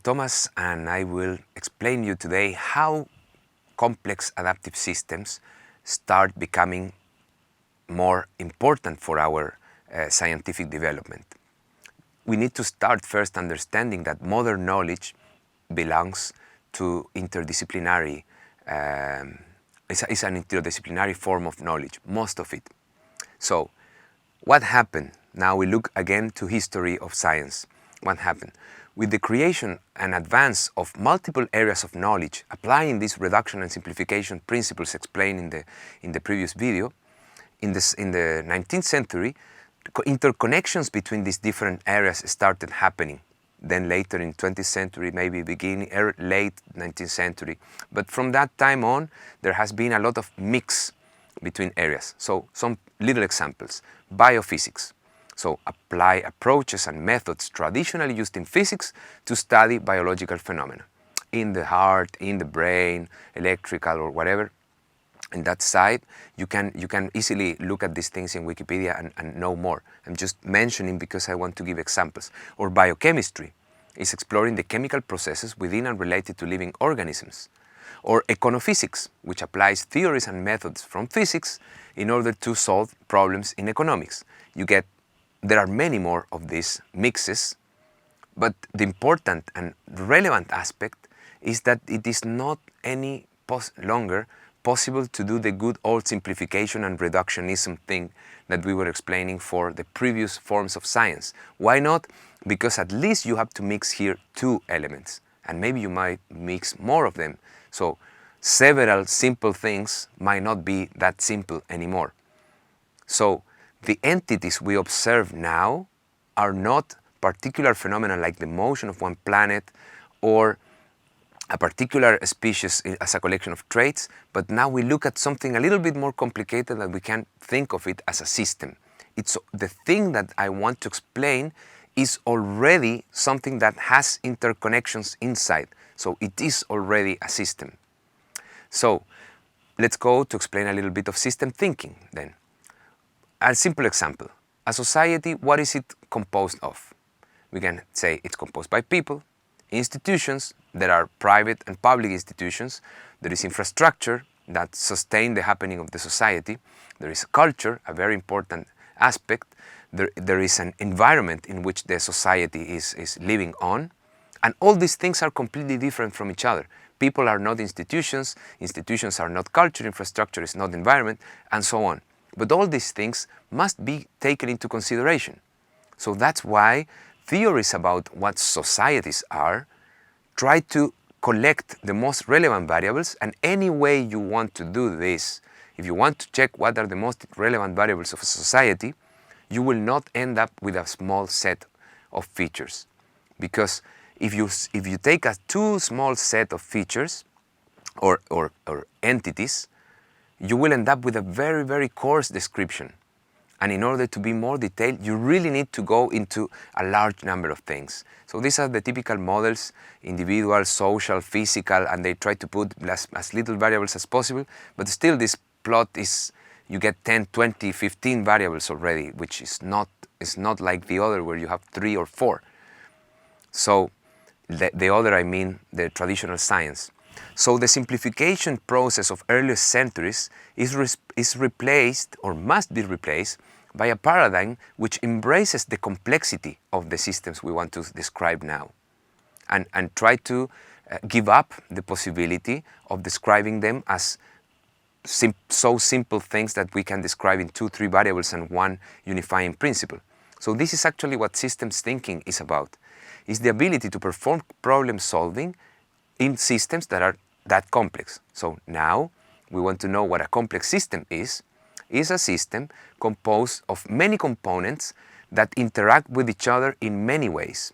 Thomas, and I will explain you today how complex adaptive systems start becoming more important for our scientific development. We need to start first understanding that modern knowledge belongs to interdisciplinary, it's an interdisciplinary form of knowledge, most of it. So, what happened? Now we look again to history of science. What happened? With the creation and advance of multiple areas of knowledge, applying these reduction and simplification principles explained in the previous video, in the 19th century, interconnections between these different areas started happening. Then later in 20th century, maybe beginning, late 19th century. But from that time on, there has been a lot of mix between areas. So some little examples. Biophysics. So apply approaches and methods traditionally used in physics to study biological phenomena. In the heart, in the brain, electrical or whatever. In that side, you can easily look at these things in Wikipedia and know more. I'm just mentioning because I want to give examples. Or biochemistry is exploring the chemical processes within and related to living organisms. Or econophysics, which applies theories and methods from physics in order to solve problems in economics. There are many more of these mixes, but the important and relevant aspect is that it is not any longer possible to do the good old simplification and reductionism thing that we were explaining for the previous forms of science. Why not? Because at least you have to mix here two elements, and maybe you might mix more of them. So several simple things might not be that simple anymore. So the entities we observe now are not particular phenomena like the motion of one planet or a particular species as a collection of traits, but now we look at something a little bit more complicated that we can think of it as a system. It's the thing that I want to explain is already something that has interconnections inside. So it is already a system. So let's go to explain a little bit of system thinking then. A simple example. A society, what is it composed of? We can say it's composed by people, institutions. There are private and public institutions. There is infrastructure that sustain the happening of the society. There is culture, a very important aspect. There is an environment in which the society is living on. And all these things are completely different from each other. People are not institutions, institutions are not culture, infrastructure is not environment, and so on. But all these things must be taken into consideration. So that's why theories about what societies are try to collect the most relevant variables, and any way you want to do this, if you want to check what are the most relevant variables of a society, you will not end up with a small set of features. Because if you take a too small set of features or entities, you will end up with a very, very coarse description. And in order to be more detailed, you really need to go into a large number of things. So these are the typical models, individual, social, physical, and they try to put as little variables as possible, but still this plot is, you get 10, 20, 15 variables already, which is not like the other where you have 3 or 4. So the other, I mean the traditional science. So the simplification process of earlier centuries is replaced, or must be replaced, by a paradigm which embraces the complexity of the systems we want to describe now, and try to give up the possibility of describing them as so simple things that we can describe in 2, 3 variables and one unifying principle. So this is actually what systems thinking is about. It's the ability to perform problem solving in systems that are that complex. So now we want to know what a complex system is a system composed of many components that interact with each other in many ways.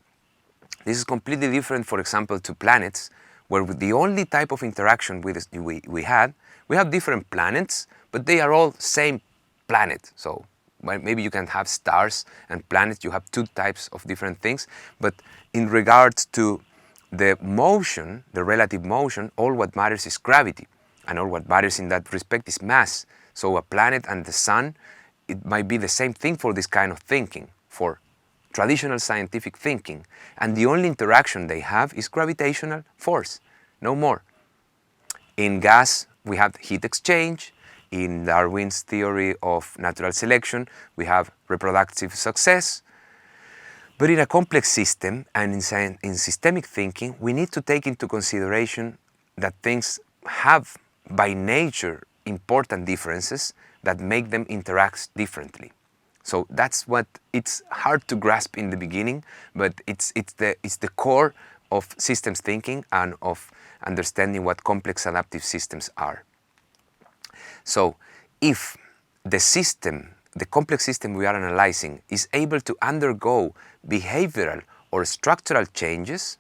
This is completely different, for example, to planets, where the only type of interaction we have different planets, but they are all same planet. So maybe you can have stars and planets, you have 2 types of different things, but in regards to the motion, the relative motion, all what matters is gravity, and all what matters in that respect is mass. So a planet and the sun, it might be the same thing for this kind of thinking, for traditional scientific thinking, and the only interaction they have is gravitational force, no more. In gas, we have heat exchange. In Darwin's theory of natural selection, we have reproductive success. But in a complex system and in systemic thinking, we need to take into consideration that things have, by nature, important differences that make them interact differently. So that's what it's hard to grasp in the beginning, but it's the core of systems thinking and of understanding what complex adaptive systems are. So if the complex system we are analyzing is able to undergo behavioral or structural changes,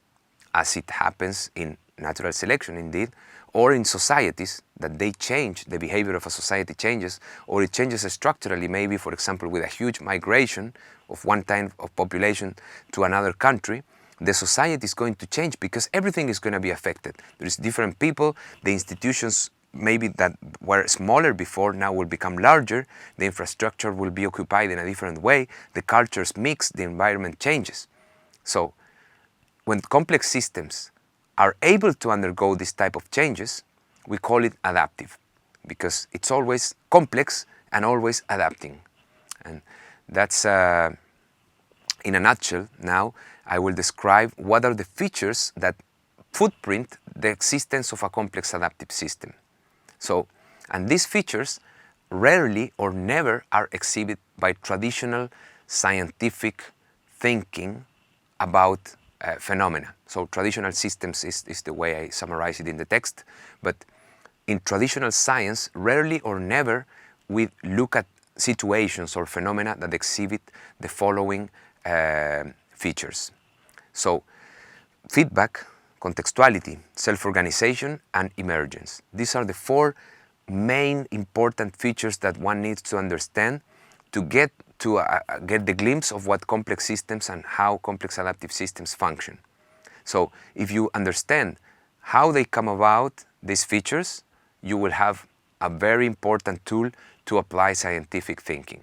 as it happens in natural selection indeed, or in societies, that they change, the behavior of a society changes, or it changes structurally, maybe, for example, with a huge migration of one type of population to another country, the society is going to change because everything is going to be affected. There's different people, the institutions maybe that were smaller before now will become larger, the infrastructure will be occupied in a different way, the cultures mix, the environment changes. So when complex systems are able to undergo this type of changes, we call it adaptive, because it's always complex and always adapting. And that's, in a nutshell now, I will describe what are the features that footprint the existence of a complex adaptive system. So, and these features rarely or never are exhibited by traditional scientific thinking about phenomena. So traditional systems is the way I summarize it in the text, but in traditional science, rarely or never we look at situations or phenomena that exhibit the following features. So feedback, contextuality, self-organization, and emergence. These are the four main important features that one needs to understand to get the glimpse of what complex systems and how complex adaptive systems function. So if you understand how they come about, these features, you will have a very important tool to apply scientific thinking.